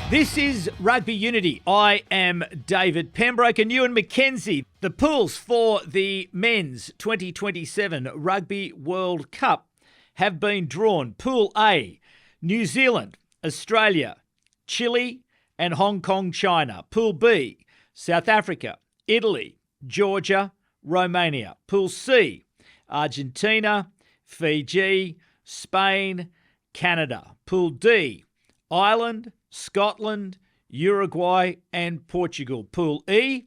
This is Rugby Unity. I am David Pembroke and Ewen McKenzie. The pools for the men's 2027 Rugby World Cup have been drawn. Pool A, New Zealand, Australia, Chile and Hong Kong, China. Pool B, South Africa, Italy, Georgia, Romania. Pool C, Argentina, Fiji, Spain, Canada. Pool D, Ireland, Scotland, Uruguay and Portugal. Pool E,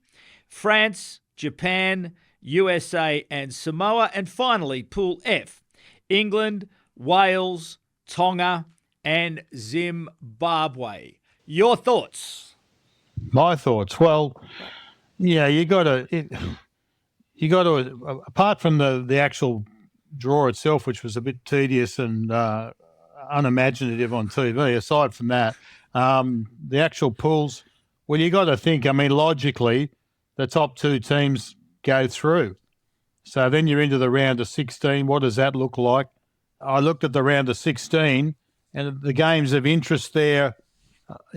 France, Japan, USA and Samoa. And finally, Pool F, England, Wales, Tonga and Zimbabwe. Your thoughts? My thoughts? Well, yeah, you got to, apart from the actual draw itself, which was a bit tedious and unimaginative on TV, aside from that, the actual pools, well, you got to think, I mean, logically, the top two teams go through. So then you're into the round of 16. What does that look like? I looked at the round of 16 and the games of interest there,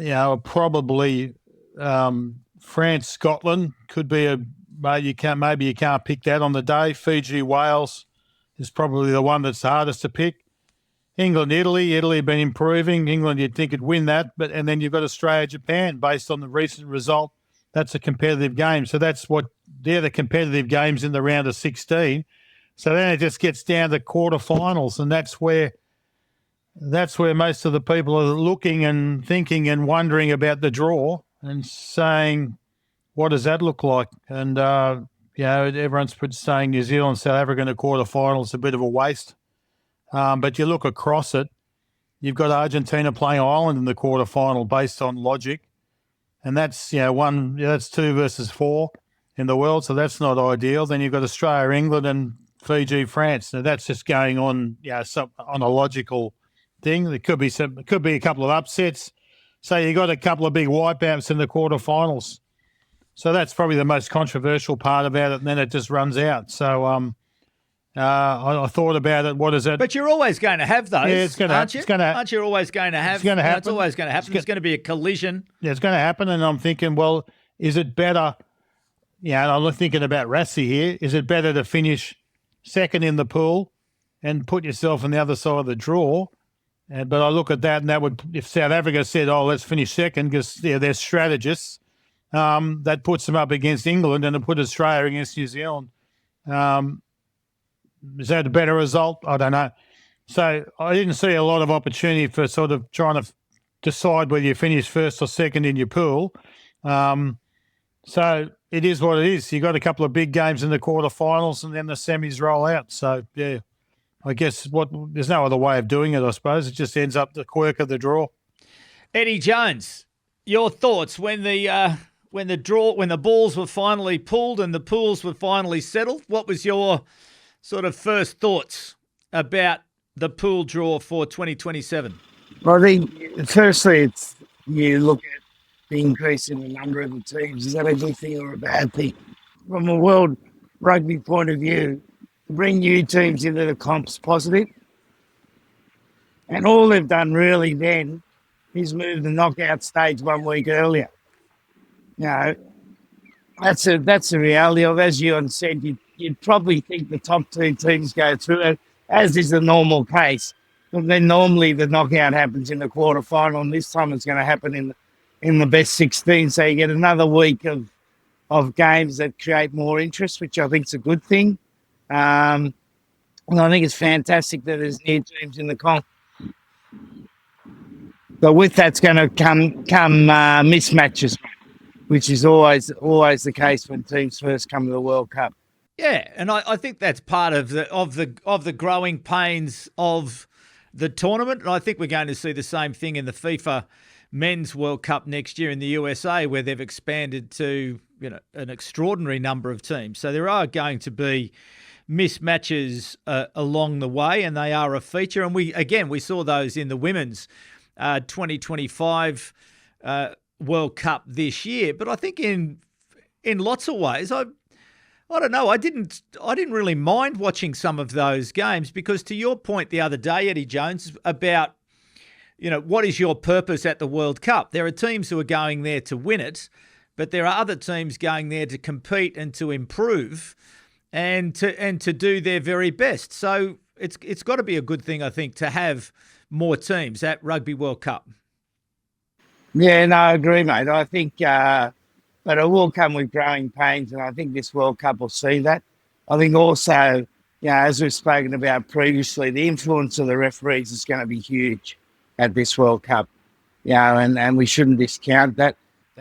are probably France, Scotland could be maybe you can't pick that on the day. Fiji, Wales is probably the one that's hardest to pick. England, Italy have been improving. England, you'd think would win that, and then you've got Australia, Japan, based on the recent result. That's a competitive game. So they're the competitive games in the round of 16. So then it just gets down to quarterfinals, and that's where most of the people are looking and thinking and wondering about the draw and saying, what does that look like? And everyone's saying New Zealand, South Africa in the quarterfinals is a bit of a waste. But you look across it, you've got Argentina playing Ireland in the quarterfinal based on logic, and that's that's 2 versus 4 in the world, so that's not ideal. Then you've got Australia, England, and Fiji, France. Now that's just going on, on a logical thing. There could be a couple of upsets. So you got a couple of big wipeouts in the quarterfinals. So that's probably the most controversial part about it, and then it just runs out. So I thought about it. What is it? But you're always going to have those, it's going to, aren't you? Aren't you always going to have? It's going to happen. It's always going to happen. There's going to be a collision. Yeah, it's going to happen. And I'm thinking, well, is it better? And I'm thinking about Rassi here. Is it better to finish second in the pool and put yourself on the other side of the draw? But I look at that, and that would, if South Africa said, "Oh, let's finish second," because they're strategists, that puts them up against England, and it put Australia against New Zealand. Is that a better result? I don't know. So I didn't see a lot of opportunity for sort of trying to decide whether you finish first or second in your pool. So it is what it is. You got a couple of big games in the quarterfinals, and then the semis roll out. So yeah, I guess there's no other way of doing it. I suppose it just ends up the quirk of the draw. Eddie Jones, your thoughts when the balls were finally pulled and the pools were finally settled? What was your sort of first thoughts about the pool draw for 2027? Well, I think, firstly, you look at the increase in the number of the teams. Is that a good thing or a bad thing? From a world rugby point of view, to bring new teams into the comp's positive. And all they've done really then is move the knockout stage 1 week earlier. That's the reality of, as Ewan said, you'd probably think the top 2 teams go through it, as is the normal case. But then normally the knockout happens in the quarterfinal, and this time it's going to happen in the best 16. So you get another week of games that create more interest, which I think is a good thing. And I think it's fantastic that there's new teams in the comp. But with that's going to come mismatches, which is always the case when teams first come to the World Cup. Yeah, and I think that's part of the growing pains of the tournament. And I think we're going to see the same thing in the FIFA Men's World Cup next year in the USA, where they've expanded to an extraordinary number of teams. So there are going to be mismatches along the way, and they are a feature. And we saw those in the women's 2025 World Cup this year. But I think in lots of ways, I don't know. I didn't really mind watching some of those games because, to your point the other day, Eddie Jones, about what is your purpose at the World Cup? There are teams who are going there to win it, but there are other teams going there to compete and to improve and to do their very best. So it's got to be a good thing, I think, to have more teams at Rugby World Cup. Yeah, no, I agree, mate. I think, but it will come with growing pains, and I think this World Cup will see that. I think also, as we've spoken about previously, the influence of the referees is going to be huge at this World Cup, and we shouldn't discount that.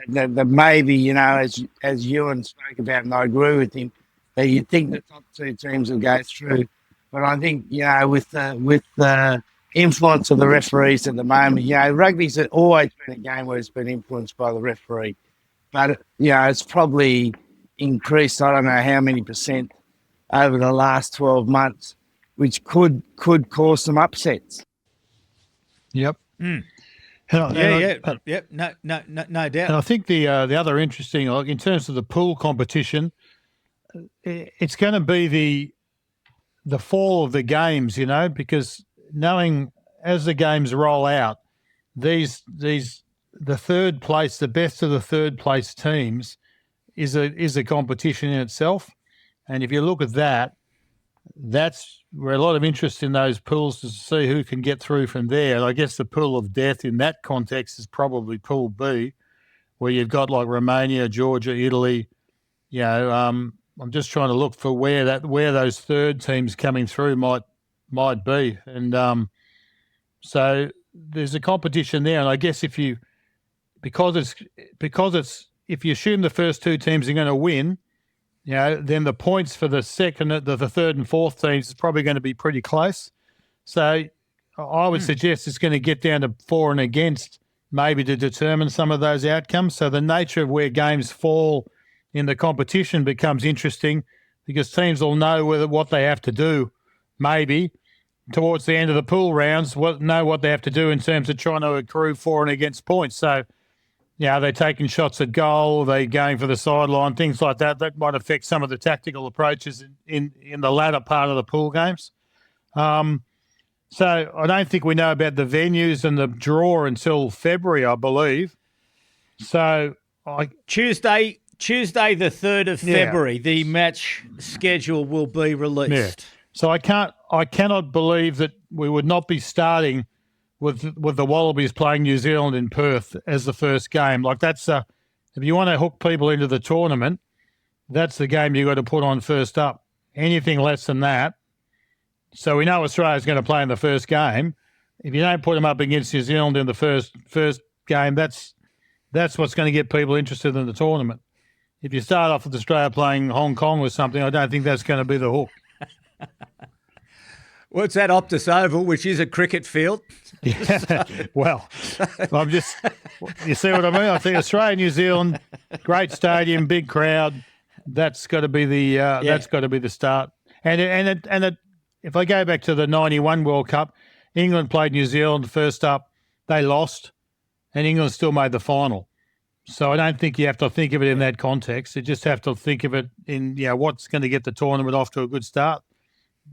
That maybe, as Ewan spoke about, and I agree with him, that you think the top two teams will go through. But I think, with the influence of the referees at the moment, rugby's always been a game where it's been influenced by the referee. But, it's probably increased, I don't know how many percent over the last 12 months, which could cause some upsets. Yep. Mm. Yep. No doubt. And I think the other interesting, like in terms of the pool competition, it's going to be the fall of the games, because knowing as the games roll out, the third place, the best of the third place teams, is a competition in itself, and if you look at that, that's where a lot of interest in those pools to see who can get through from there. And I guess the pool of death in that context is probably Pool B, where you've got like Romania, Georgia, Italy. I'm just trying to look for where those third teams coming through might be, and so there's a competition there. And I guess if you assume the first two teams are going to win, then the points for the second, the third and fourth teams is probably going to be pretty close. So I would suggest it's going to get down to for and against, maybe, to determine some of those outcomes. So the nature of where games fall in the competition becomes interesting, because teams will know what they have to do, maybe towards the end of the pool rounds, know what they have to do in terms of trying to accrue for and against points. So, are they taking shots at goal? Are they going for the sideline? Things like that. That might affect some of the tactical approaches in the latter part of the pool games. So I don't think we know about the venues and the draw until February, I believe. So Tuesday, the 3rd of February, the match schedule will be released. Yeah. So I cannot believe that we would not be starting with the Wallabies playing New Zealand in Perth as the first game. Like, that's if you want to hook people into the tournament, that's the game you've got to put on first up. Anything less than that. So we know Australia's going to play in the first game. If you don't put them up against New Zealand in the first game, that's what's going to get people interested in the tournament. If you start off with Australia playing Hong Kong or something, I don't think that's going to be the hook. Well, it's at Optus Oval, which is a cricket field. Yeah. Well, I'm just, you see what I mean? I think Australia, New Zealand, great stadium, big crowd. That's got to be the start. And if I go back to the 91 World Cup, England played New Zealand first up. They lost, and England still made the final. So I don't think you have to think of it in that context. You just have to think of it in what's going to get the tournament off to a good start.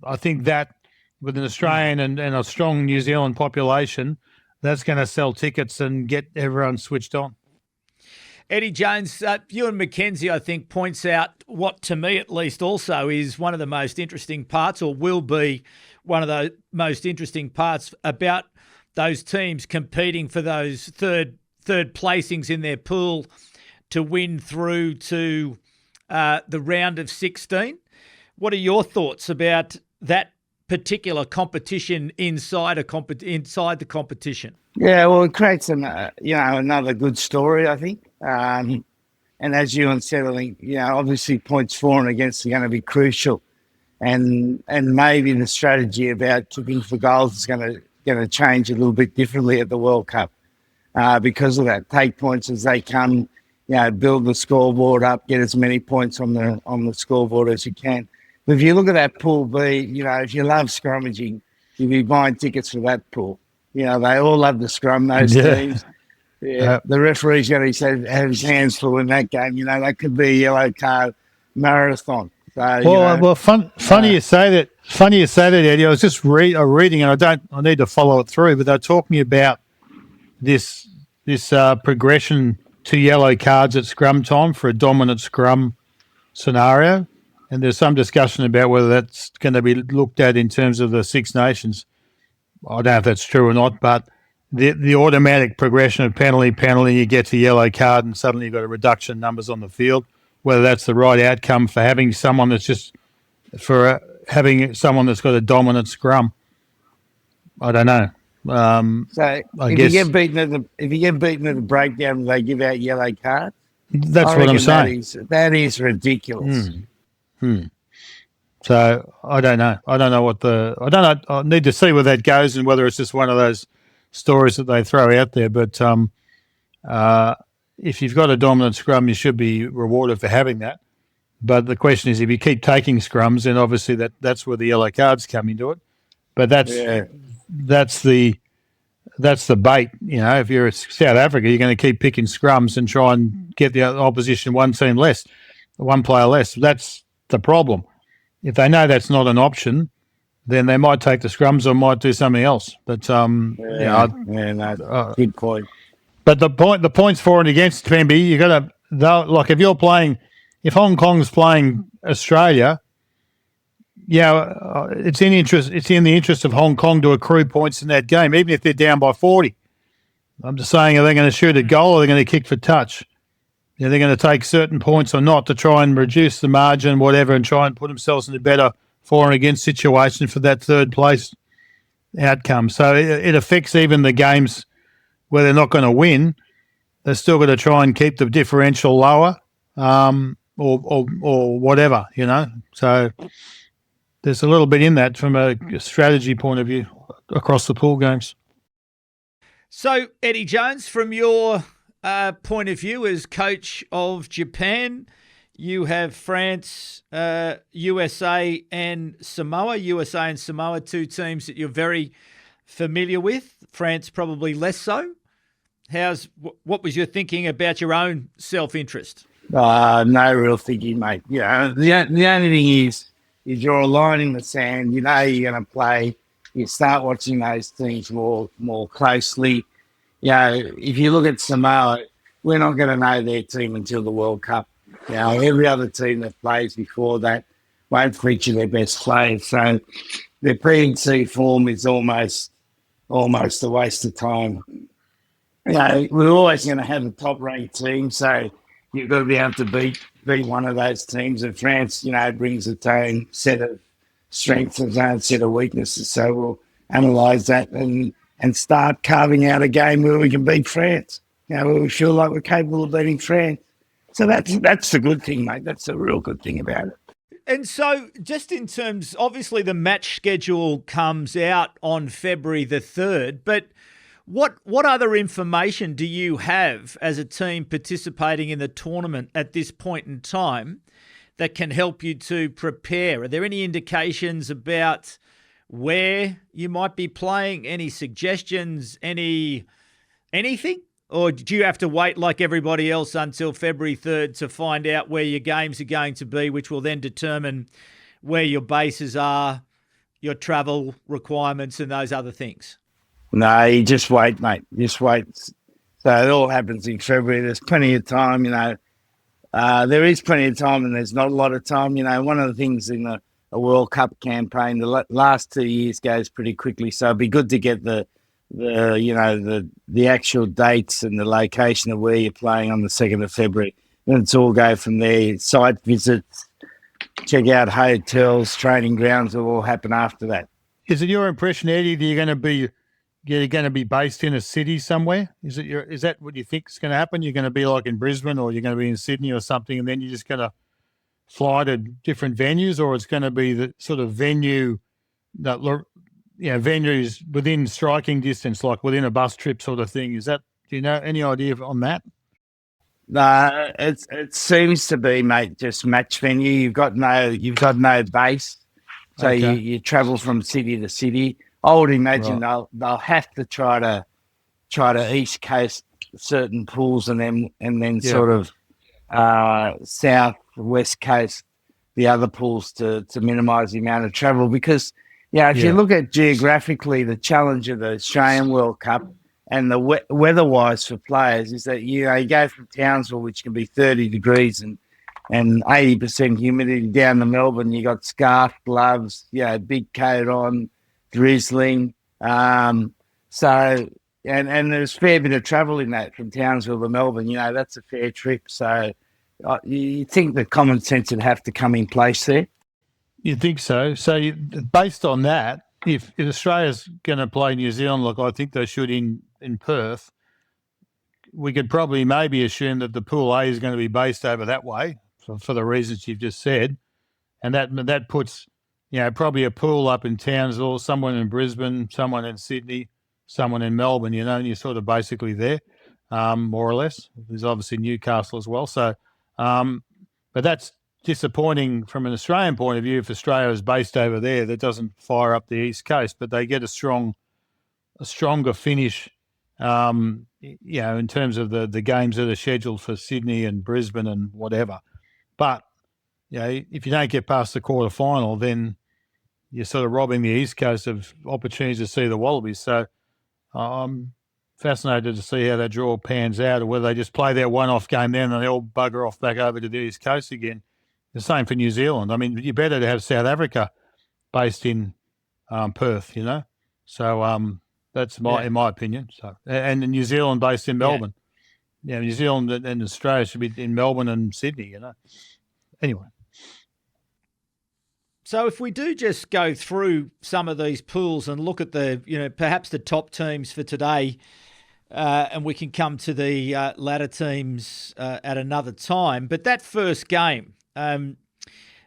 I think that with an Australian and a strong New Zealand population, that's going to sell tickets and get everyone switched on. Eddie Jones, Ewen McKenzie, I think, points out what, to me at least, also is one of the most interesting parts, or will be one of the most interesting parts, about those teams competing for those third placings in their pool to win through to the round of 16. What are your thoughts about that particular competition inside the competition? Yeah, well, it creates another good story, I think. And as Ewan said, I think obviously points for and against are going to be crucial, and maybe the strategy about kicking for goals is going to change a little bit differently at the World Cup because of that. Take points as they come, build the scoreboard up, get as many points on the scoreboard as you can. But if you look at that Pool B, if you love scrummaging, you'll be buying tickets for that pool. They all love the scrum, those teams. Yeah, the referee's going to have his hands full in that game. That could be a yellow card marathon. So, funny you say that. Funny you say that, Eddie. I was just reading, and I need to follow it through, but they're talking about this progression to yellow cards at scrum time for a dominant scrum scenario, and there's some discussion about whether that's going to be looked at in terms of the Six Nations. I don't know if that's true or not, but the automatic progression of penalty, you get to yellow card, and suddenly you've got a reduction in numbers on the field. Whether that's the right outcome for having someone that's having someone that's got a dominant scrum, I don't know. So if you get beaten at the breakdown, they give out yellow cards. That's what I'm saying. That is ridiculous. So I don't know. I don't know. I need to see where that goes and whether it's just one of those stories that they throw out there. But if you've got a dominant scrum, you should be rewarded for having that. But the question is, if you keep taking scrums, then obviously that's where the yellow cards come into it. But that's the bait. You know, if you're South Africa, you're going to keep picking scrums and try and get the opposition one player less. That's the problem. If they know that's not an option, then they might take the scrums or might do something else. But good point. But the points for and against, Pemby, you got to, like, if Hong Kong's playing Australia, it's in the interest of Hong Kong to accrue points in that game, even if they're down by 40. I'm just saying, are they going to shoot a goal or are they going to kick for touch? They're going to take certain points or not to try and reduce the margin, whatever, and try and put themselves in a better for and against situation for that third place outcome. So it affects even the games where they're not going to win. They're still going to try and keep the differential lower, or whatever, you know. So there's a little bit in that from a strategy point of view across the pool games. So, Eddie Jones, from your point of view as coach of Japan, you have France, USA and Samoa. USA and Samoa, two teams that you're very familiar with. France probably less so. What was your thinking about your own self-interest? No real thinking, mate. You know, the only thing is you're a line in the sand. You know you're going to play. You start watching those teams more closely. You know, if you look at Samoa, we're not going to know their team until the World Cup. You know, every other team that plays before that won't feature their best players. So their P&C form is almost a waste of time. You know, we're always going to have a top-ranked team, so you've got to be able to beat one of those teams. And France, you know, brings its own set of strengths and its own set of weaknesses. So we'll analyse that and start carving out a game where we can beat France. You know, where we feel like we're capable of beating France. So that's the good thing, mate. That's the real good thing about it. And so just in terms, obviously the match schedule comes out on February the 3rd, but what other information do you have as a team participating in the tournament at this point in time that can help you to prepare? Are there any indications about where you might be playing? Any suggestions? Anything? Or do you have to wait like everybody else until February 3rd to find out where your games are going to be, which will then determine where your bases are, your travel requirements and those other things? No, you just wait, mate. Just wait. So it all happens in February. There's plenty of time, you know. There is plenty of time and there's not a lot of time. You know, one of the things in a World Cup campaign, the last 2 years goes pretty quickly. So it'd be good to get the actual dates and the location of where you're playing on the 2nd of February. Then it's all go from there. Site visits, check out hotels, training grounds will all happen after that. Is it your impression, Eddie, that you're going to be based in a city somewhere? Is that what you think is going to happen? You're going to be like in Brisbane or you're going to be in Sydney or something, and then you're just going to fly to different venues, or it's going to be the sort of venue that, you know, venues within striking distance, like within a bus trip sort of thing? Do you know any idea on that? No, it seems to be, mate, just match venue. You've got no base, so okay. you travel from city to city. I would imagine they'll have to try to East Coast certain pools and then sort of South West Coast the other pools to minimise the amount of travel, because if you look at geographically the challenge of the Australian World Cup and the weather-wise for players is that, you go from Townsville, which can be 30 degrees and 80% humidity, down to Melbourne. You got scarf, gloves, big coat on, drizzling. So there's a fair bit of travel in that from Townsville to Melbourne. That's a fair trip. So you think the common sense would have to come in place there? You think so? So based on that, if Australia's going to play New Zealand, like I think they should in Perth, we could probably maybe assume that the Pool A is going to be based over that way for the reasons you've just said, and that puts probably a pool up in Townsville, someone in Brisbane, someone in Sydney, someone in Melbourne. And you're sort of basically there, more or less. There's obviously Newcastle as well. So, but that's disappointing from an Australian point of view. If Australia is based over there, that doesn't fire up the East Coast, but they get a stronger finish, in terms of the games that are scheduled for Sydney and Brisbane and whatever. But if you don't get past the quarterfinal, then you're sort of robbing the East Coast of opportunities to see the Wallabies. So I'm fascinated to see how that draw pans out, or whether they just play their one-off game then and they all bugger off back over to the East Coast again. The same for New Zealand. I mean, you're better to have South Africa based in Perth, So that's in my opinion. So and New Zealand based in Melbourne. New Zealand and Australia should be in Melbourne and Sydney, Anyway. So if we do just go through some of these pools and look at the, perhaps the top teams for today, and we can come to the latter teams at another time. But that first game,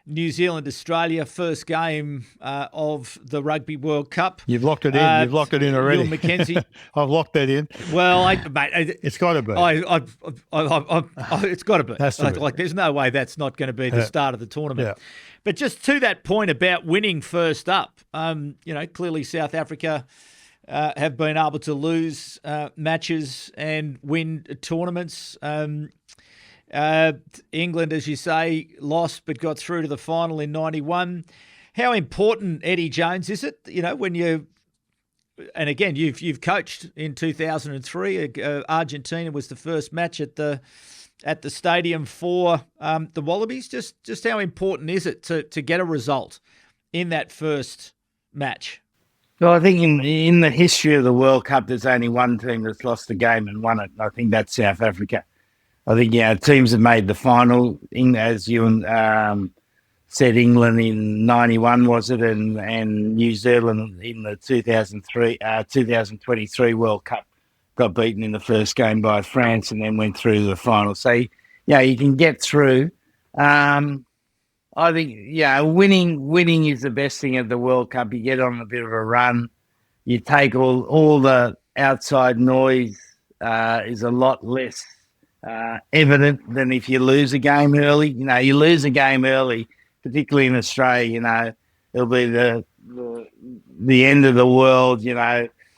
New Zealand, Australia, first game of the Rugby World Cup. You've locked it in. You've locked it in already. Ewen McKenzie. I've locked that in. Well, mate, it's got to be. It's got to be. Has to be. Like, there's no way that's not going to be the start of the tournament. Yeah. But just to that point about winning first up, clearly South Africa have been able to lose matches and win tournaments. England, as you say, lost but got through to the final in 91. How important, Eddie Jones, is it? When you, and again, you've coached in 2003. Argentina was the first match at the stadium for the Wallabies. Just how important is it to get a result in that first match? Well, I think in the history of the World Cup, there's only one team that's lost a game and won it. I think that's South Africa. I think, teams have made the final, as you said, England in 91, was it? And New Zealand in the 2023 World Cup got beaten in the first game by France and then went through to the final. So, you can get through. I think, winning is the best thing at the World Cup. You get on a bit of a run. You take all the outside noise is a lot less evident than if you lose a game early. You lose a game early, particularly in Australia, it'll be the end of the world,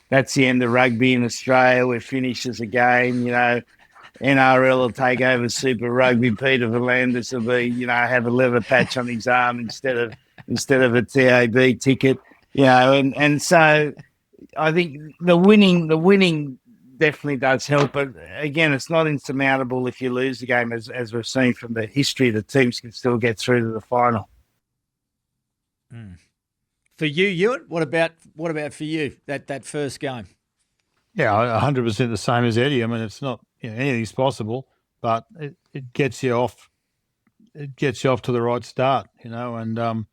that's the end of rugby in Australia. We're finished as a game, NRL will take over Super Rugby. Peter V'landys will be, have a leather patch on his arm instead of a TAB ticket, and so I think the winning definitely does help, but again, it's not insurmountable if you lose the game, as we've seen from the history. The teams can still get through to the final. For you, Ewan, what about for you, that first game? Yeah, 100% the same as Eddie. I mean, it's not anything's possible, but it gets you off. It gets you off to the right start, and you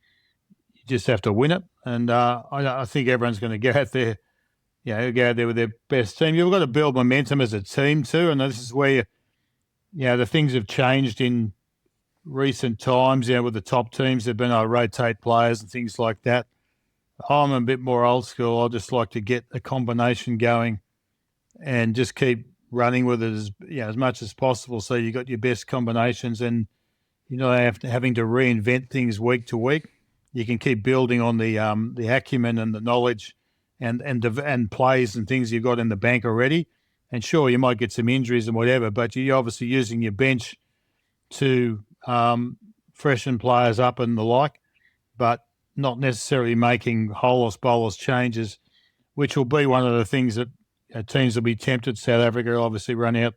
just have to win it. And I think everyone's going to go out there. Go out there with their best team. You've got to build momentum as a team too, and this is where the things have changed in recent times. With the top teams, they've been able to rotate players and things like that. I'm a bit more old school. I just like to get a combination going and just keep running with it as much as possible. So you got your best combinations, and having to reinvent things week to week. You can keep building on the acumen and the knowledge and plays and things you've got in the bank already. And sure, you might get some injuries and whatever, but you're obviously using your bench to freshen players up and the like, but not necessarily making bolus changes, which will be one of the things that teams will be tempted. South Africa will obviously run out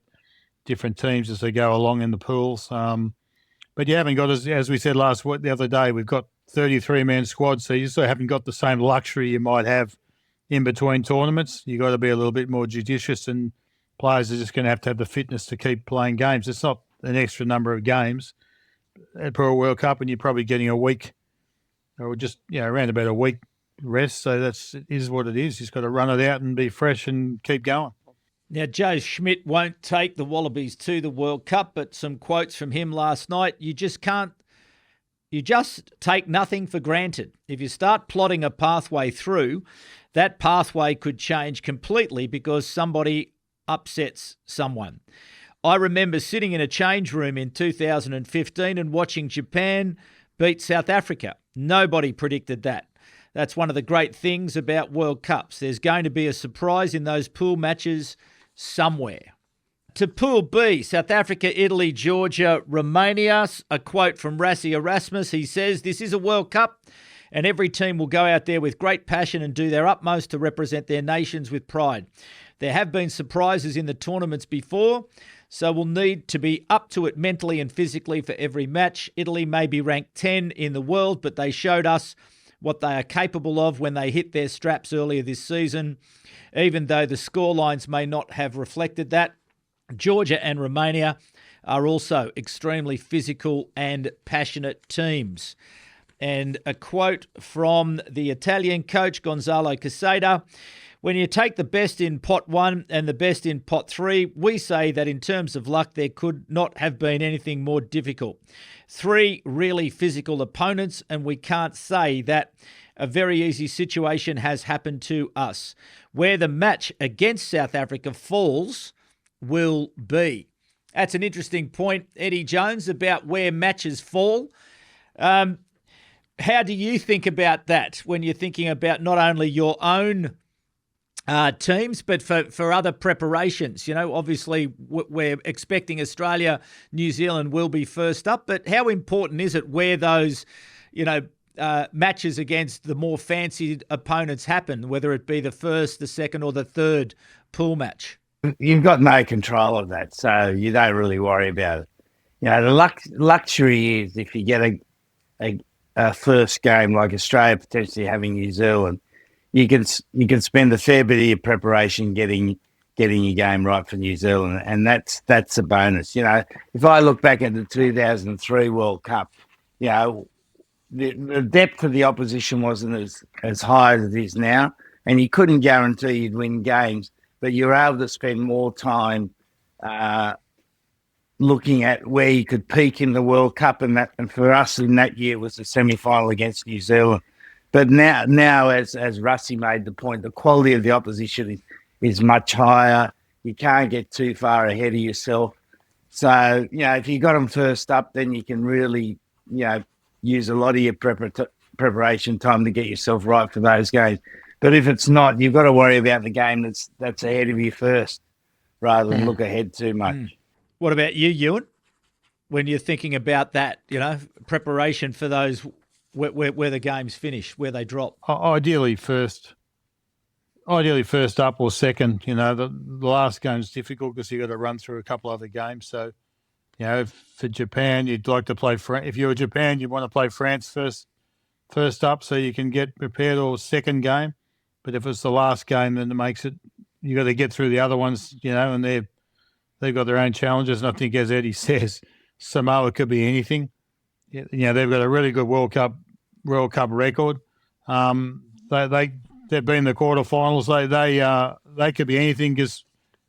different teams as they go along in the pools. But you haven't got, as we said the other day, we've got 33-man squads, so you still haven't got the same luxury you might have in between tournaments. You've got to be a little bit more judicious, and players are just going to have the fitness to keep playing games. It's not an extra number of games for a World Cup, and you're probably getting a week or just around about a week rest. So it is what it is. You've got to run it out and be fresh and keep going. Now, Joe Schmidt won't take the Wallabies to the World Cup, but some quotes from him last night. You just take nothing for granted. If you start plotting a pathway through, that pathway could change completely because somebody upsets someone. I remember sitting in a change room in 2015 and watching Japan beat South Africa. Nobody predicted that. That's one of the great things about World Cups. There's going to be a surprise in those pool matches somewhere. To Pool B, South Africa, Italy, Georgia, Romania. A quote from Rassie Erasmus. He says, "This is a World Cup and every team will go out there with great passion and do their utmost to represent their nations with pride. There have been surprises in the tournaments before, so we'll need to be up to it mentally and physically for every match. Italy may be ranked 10 in the world, but they showed us what they are capable of when they hit their straps earlier this season, even though the scorelines may not have reflected that. Georgia and Romania are also extremely physical and passionate teams." And a quote from the Italian coach, Gonzalo Caseta: "When you take the best in pot 1 and the best in pot 3, we say that in terms of luck, there could not have been anything more difficult. 3 really physical opponents, and we can't say that a very easy situation has happened to us. Where the match against South Africa falls will be." That's an interesting point, Eddie Jones, about where matches fall. How do you think about that when you're thinking about not only your own teams, but for other preparations? Obviously we're expecting Australia, New Zealand will be first up, but how important is it where those, matches against the more fancied opponents happen, whether it be the first, the second or the third pool match? You've got no control of that, so you don't really worry about it. The luxury is if you get a first game like Australia potentially having New Zealand, you can spend a fair bit of your preparation getting your game right for New Zealand, and that's a bonus. If I look back at the 2003 World Cup, the depth of the opposition wasn't as high as it is now, and you couldn't guarantee you'd win games, but you were able to spend more time looking at where you could peak in the World Cup, and for us in that year was the semi-final against New Zealand. But now as Rusty made the point, the quality of the opposition is much higher. You can't get too far ahead of yourself. So, if you got them first up, then you can really, use a lot of your preparation time to get yourself right for those games. But if it's not, you've got to worry about the game that's ahead of you first, rather than look ahead too much. What about you, Ewan? When you're thinking about that, preparation for those where the games finish, where they drop? Ideally first up or second. The last game's difficult because you've got to run through a couple other games. So, for Japan, you'd like to play France. If you're Japan, you want to play France first up so you can get prepared, or second game. But if it's the last game, then it makes it, you got to get through the other ones, and they've got their own challenges. And I think, as Eddie says, Samoa could be anything. They've got a really good World Cup record. They've been in the quarterfinals. They could be anything,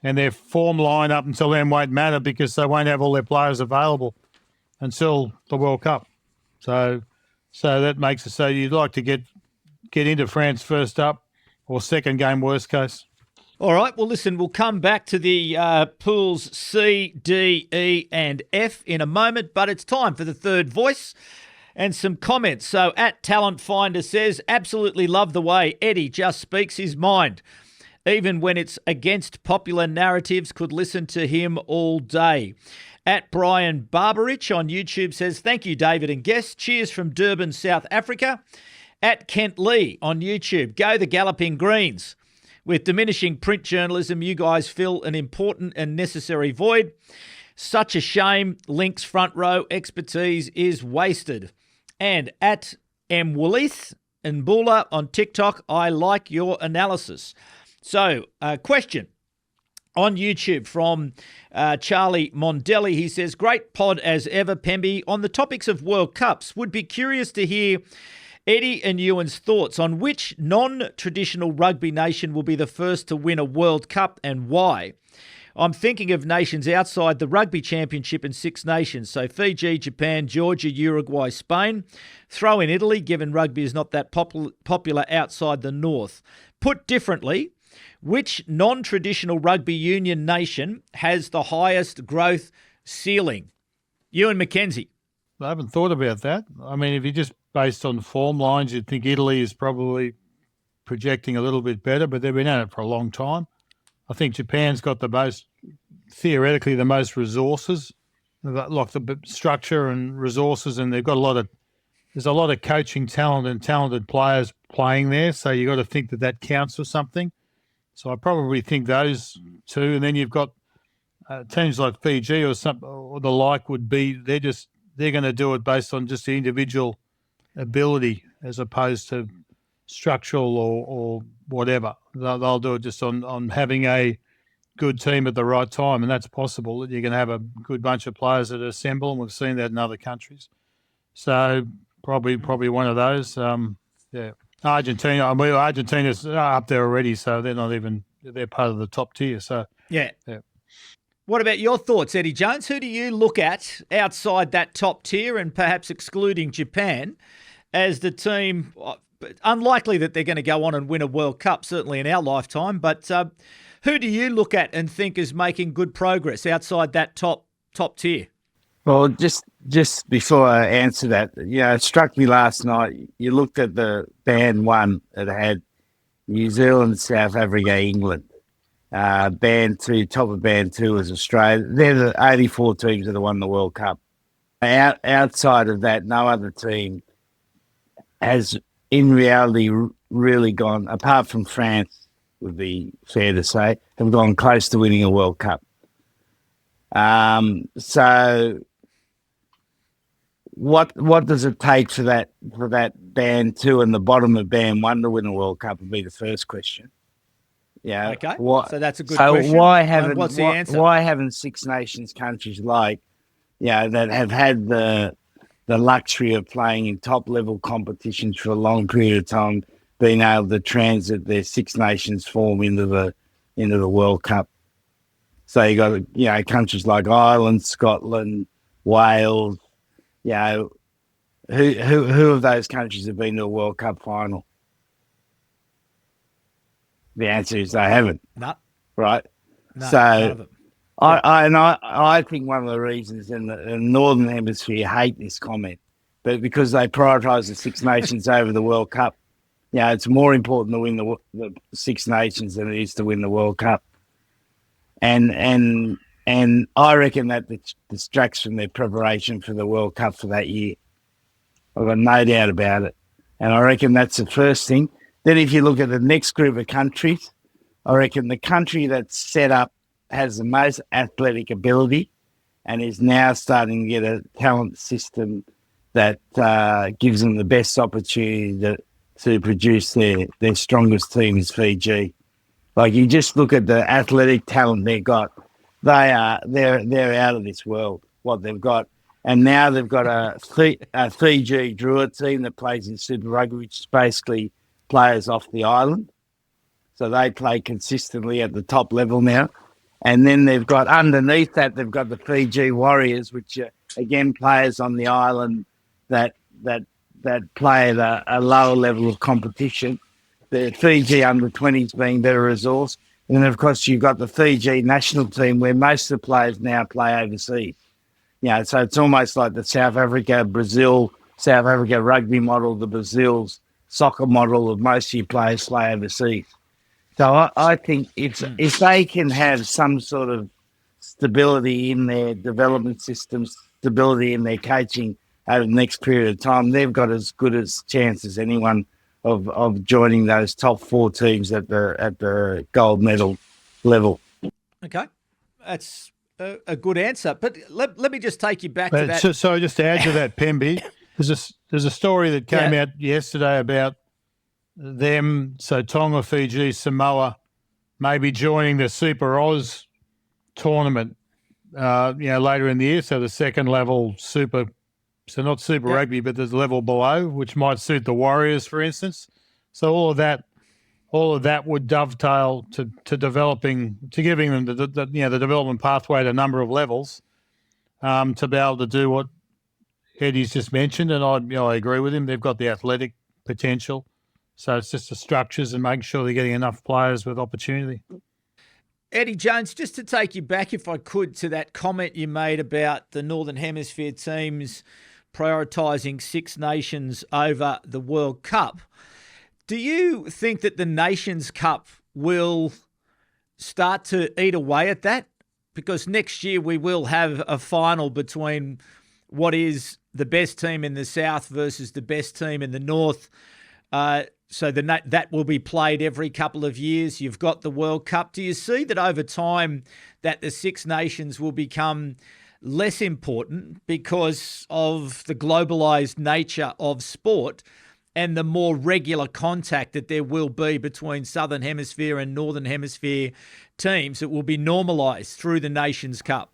and their form line up until then won't matter because they won't have all their players available until the World Cup. So that makes it so you'd like to get into France first up or second game, worst case. All right, well, listen, we'll come back to the pools C, D, E and F in a moment, but it's time for the third voice and some comments. So at Talent Finder says, absolutely love the way Eddie just speaks his mind. Even when it's against popular narratives, could listen to him all day. At Brian Barberich on YouTube says, thank you, David and guests. Cheers from Durban, South Africa. At Kent Lee on YouTube, go the Galloping Greens. With diminishing print journalism, you guys fill an important and necessary void. Such a shame. Link's front row expertise is wasted. And at M. Willis and Bula on TikTok, I like your analysis. So, question on YouTube from Charlie Mondelli. He says, great pod as ever, Pemby. On the topics of World Cups, would be curious to hear Eddie and Ewan's thoughts on which non-traditional rugby nation will be the first to win a World Cup and why. I'm thinking of nations outside the Rugby Championship and Six Nations, so Fiji, Japan, Georgia, Uruguay, Spain. Throw in Italy, given rugby is not that popular outside the north. Put differently, which non-traditional rugby union nation has the highest growth ceiling? Ewen McKenzie. I haven't thought about that. I mean, if you just based on form lines, you'd think Italy is probably projecting a little bit better, but they've been at it for a long time. I think Japan's got theoretically the most resources. They've got like the structure and resources, and they've got there's a lot of coaching talent and talented players playing there. So you got to think that counts for something. So I probably think those two, and then you've got teams like Fiji or the like would be they're going to do it based on just the individual ability as opposed to structural or whatever. They'll do it just on having a good team at the right time, and that's possible that you're going to have a good bunch of players that assemble, and we've seen that in other countries. So probably one of those. Argentina. I mean, Argentina's up there already, so they're part of the top tier. So yeah. What about your thoughts, Eddie Jones? Who do you look at outside that top tier and perhaps excluding Japan as the team? Unlikely that they're going to go on and win a World Cup, certainly in our lifetime, but who do you look at and think is making good progress outside that top tier? Well, just before I answer that, it struck me last night. You looked at the band one that had New Zealand, South Africa, England. Band two, top of band two was Australia. They're the 84 teams that have won the World Cup. Outside of that, no other team has, in reality, really gone, apart from France, would be fair to say, have gone close to winning a World Cup. So what does it take for that band two and the bottom of band one to win a World Cup would be the first question. Yeah. Okay. So that's a good question. So what's the answer? Why haven't Six Nations countries that have had the luxury of playing in top level competitions for a long period of time, being able to transit their Six Nations form into the World Cup? So you got countries like Ireland, Scotland, Wales. Who of those countries have been to a World Cup final? The answer is they haven't. No. Right? No, so none of them. I think one of the reasons in the Northern Hemisphere hate this comment, but because they prioritise the Six Nations over the World Cup. It's more important to win the Six Nations than it is to win the World Cup. And I reckon that distracts from their preparation for the World Cup for that year. I've got no doubt about it. And I reckon that's the first thing. Then if you look at the next group of countries, I reckon the country that's set up has the most athletic ability and is now starting to get a talent system that gives them the best opportunity to produce their strongest team is Fiji. Like, you just look at the athletic talent they've got. They're out of this world, what they've got. And now they've got a Fiji Druid team that plays in Super Rugby, which is basically players off the island. So they play consistently at the top level now. And then they've got, underneath that, they've got the Fiji Warriors, which are, again, players on the island that play at a lower level of competition. The Fiji under-20s being better resource. And then, of course, you've got the Fiji national team where most of the players now play overseas. So it's almost like the South Africa rugby model, the Brazil's soccer model of most of your players play overseas. So I think if they can have some sort of stability in their development systems, stability in their coaching over the next period of time, they've got as good a chance as anyone of joining those top 4 teams at the gold medal level. Okay, that's a good answer. But let me just take you back to that. So just to add to that, Pemby, there's a story that came out yesterday about them. So Tonga, Fiji, Samoa, maybe joining the Super Oz tournament, later in the year. So the second level Super. So not Super Rugby, but there's a level below, which might suit the Warriors, for instance. So all of that would dovetail to developing, to giving them the development pathway at a number of levels, to be able to do what Eddie's just mentioned. And I agree with him. They've got the athletic potential. So it's just the structures and making sure they're getting enough players with opportunity. Eddie Jones, just to take you back, if I could, to that comment you made about the Northern Hemisphere teams prioritising Six Nations over the World Cup. Do you think that the Nations Cup will start to eat away at that? Because next year we will have a final between what is the best team in the South versus the best team in the North. So that will be played every couple of years. You've got the World Cup. Do you see that over time that the Six Nations will become less important because of the globalised nature of sport and the more regular contact that there will be between Southern Hemisphere and Northern Hemisphere teams? It will be normalised through the Nations Cup.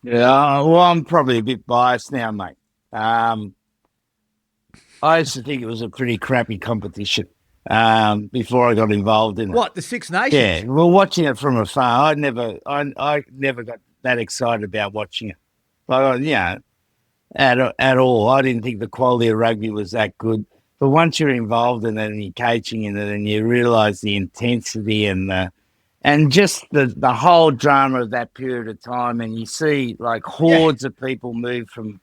Yeah, well, I'm probably a bit biased now, mate. I used to think it was a pretty crappy competition before I got involved in it. What, the Six Nations? Yeah, well, watching it from afar, I never got that excited about watching it. Like, at all. I didn't think the quality of rugby was that good. But once you're involved in it and you're coaching in it and you realise the intensity and just the whole drama of that period of time, and you see like hordes of people move from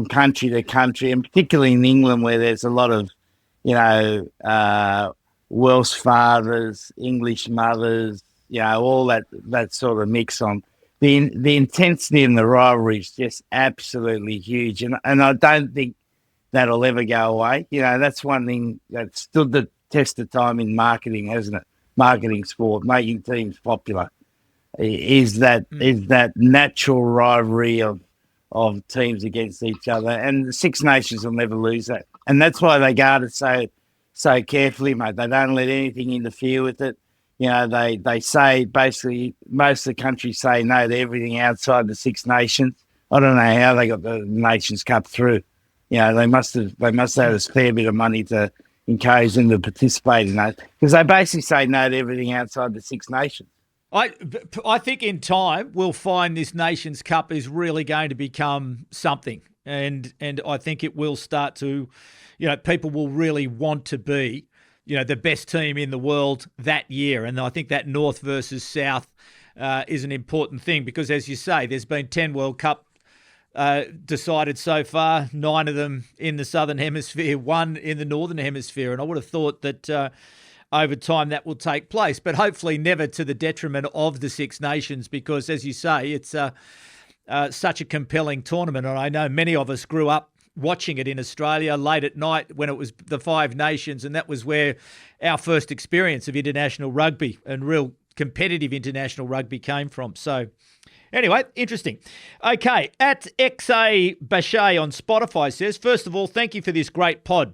country to country, and particularly in England where there's a lot of, Welsh fathers, English mothers, all that sort of mix on. The intensity in the rivalry is just absolutely huge, and I don't think that'll ever go away. That's one thing that stood the test of time in marketing, hasn't it? Marketing sport, making teams popular, is that natural rivalry of teams against each other, and the Six Nations will never lose that, and that's why they guard it so carefully, mate. They don't let anything interfere with it. They say basically most of the countries say no to everything outside the Six Nations. I don't know how they got the Nations Cup through. They must have a fair bit of money to encourage them to participate in that, because they basically say no to everything outside the Six Nations. I think in time we'll find this Nations Cup is really going to become something, and I think it will start to, people will really want to be, the best team in the world that year. And I think that North versus South is an important thing because, as you say, there's been 10 World Cup decided so far, 9 of them in the Southern Hemisphere, 1 in the Northern Hemisphere. And I would have thought that over time that will take place, but hopefully never to the detriment of the Six Nations because, as you say, it's such a compelling tournament. And I know many of us grew up watching it in Australia late at night when it was the Five Nations, and that was where our first experience of international rugby and real competitive international rugby came from. So anyway, interesting. Okay, at XA Bachet on Spotify says, first of all, thank you for this great pod.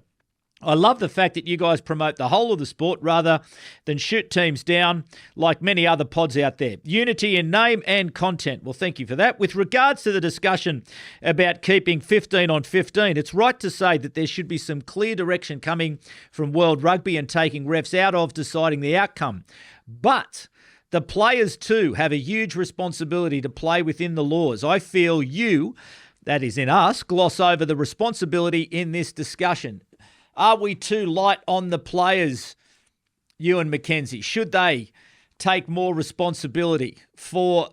I love the fact that you guys promote the whole of the sport rather than shoot teams down like many other pods out there. Unity in name and content. Well, thank you for that. With regards to the discussion about keeping 15 on 15, it's right to say that there should be some clear direction coming from World Rugby and taking refs out of deciding the outcome. But the players too have a huge responsibility to play within the laws. I feel you, that is in us, gloss over the responsibility in this discussion. Are we too light on the players, Ewen McKenzie? Should they take more responsibility for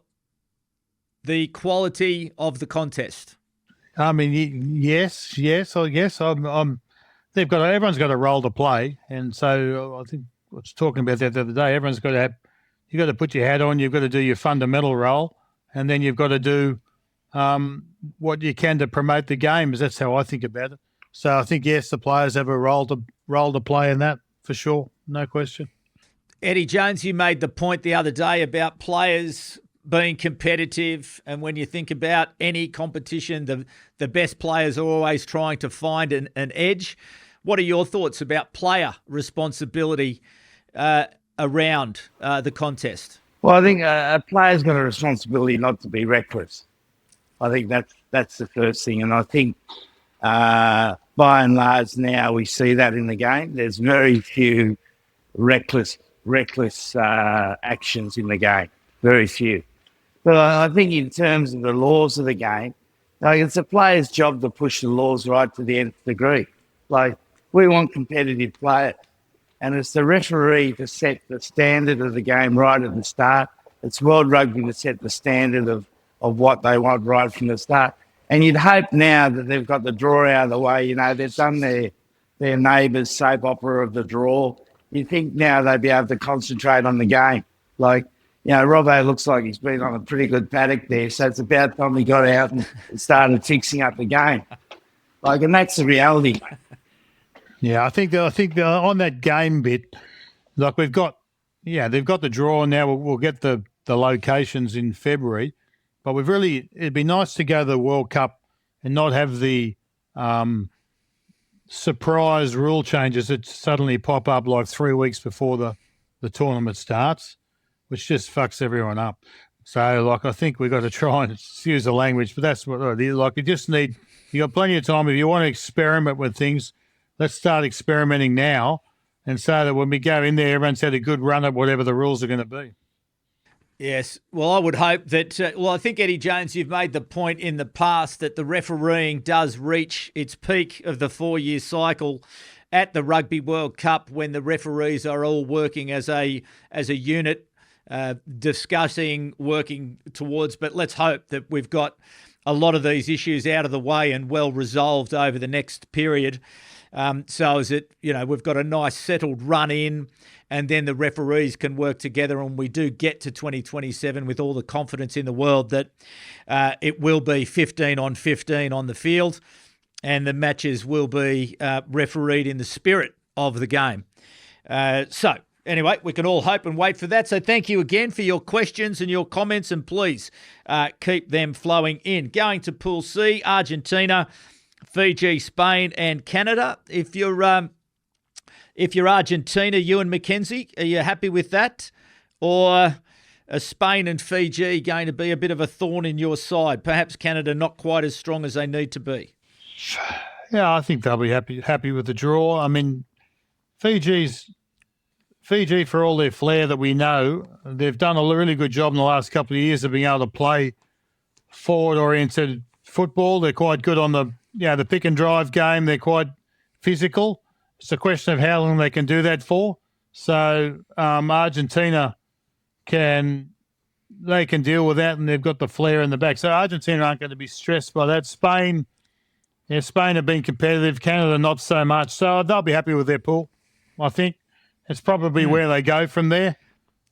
the quality of the contest? I mean, yes. I guess everyone's got a role to play, and so I think I was talking about that the other day. Everyone's got to have. You've got to put your hat on. You've got to do your fundamental role, and then you've got to do what you can to promote the game. That's how I think about it. So I think, yes, the players have a role to play in that. for sure, no question. Eddie Jones, you made the point the other day about players being competitive, and when you think about any competition, the best players are always trying to find an edge. What are your thoughts about player responsibility around the contest? Well, I think a player's got a responsibility not to be reckless. I think that's the first thing. And I think by and large now we see that in the game. There's very few reckless actions in the game. Very few. But I think in terms of the laws of the game, like it's a player's job to push the laws right to the nth degree. Like we want competitive players. And it's the referee to set the standard of the game right at the start. It's World Rugby to set the standard of what they want right from the start. And you'd hope now that they've got the draw out of the way, you know, they've done their neighbours' soap opera of the draw. You think now they'd be able to concentrate on the game. Like, you know, Robbo looks like he's been on a pretty good paddock there, so it's about time he got out and started fixing up the game. Like, and that's the reality. Yeah, I think on that game bit, like they've got the draw now. We'll get the locations in February, but it'd be nice to go to the World Cup and not have the surprise rule changes that suddenly pop up like 3 weeks before the tournament starts, which just fucks everyone up. So, like, I think we've got to try and excuse the language, but that's what it is. Like, you got plenty of time. If you want to experiment with things, let's start experimenting now, and so that when we go in there, everyone's had a good run at whatever the rules are going to be. Yes. Well, I would hope that, I think, Eddie Jones, you've made the point in the past that the refereeing does reach its peak of the 4-year cycle at the Rugby World Cup when the referees are all working as a unit, discussing, working towards. But let's hope that we've got a lot of these issues out of the way and well resolved over the next period. So as we've got a nice settled run in, and then the referees can work together, and we do get to 2027 with all the confidence in the world that it will be 15 on 15 on the field, and the matches will be refereed in the spirit of the game. So anyway, we can all hope and wait for that. So thank you again for your questions and your comments, and please keep them flowing in. Going to Pool C, Argentina, Fiji, Spain, and Canada. If you're Argentina, Ewen McKenzie, are you happy with that? Or are Spain and Fiji going to be a bit of a thorn in your side? Perhaps Canada not quite as strong as they need to be. Yeah, I think they'll be happy with the draw. I mean, Fiji, for all their flair that we know, they've done a really good job in the last couple of years of being able to play forward-oriented football. They're quite good on the pick and drive game. They're quite physical. It's a question of how long they can do that for. So Argentina can deal with that, and they've got the flair in the back. So Argentina aren't going to be stressed by that. Spain have been competitive. Canada not so much. So they'll be happy with their pool. I think it's probably where they go from there.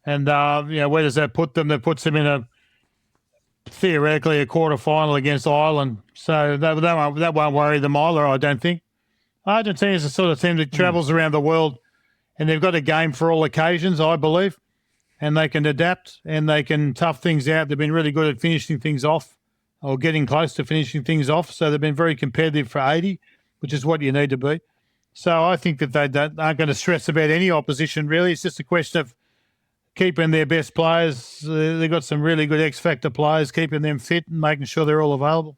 And where does that put them? That puts them in theoretically a quarterfinal against Ireland. So that won't worry them either, I don't think. Argentina is the sort of team that travels around the world, and they've got a game for all occasions, I believe, and they can adapt and they can tough things out. They've been really good at finishing things off or getting close to finishing things off. So they've been very competitive for 80, which is what you need to be. So I think that they aren't going to stress about any opposition, really. It's just a question of keeping their best players. They've got some really good X-Factor players, keeping them fit and making sure they're all available.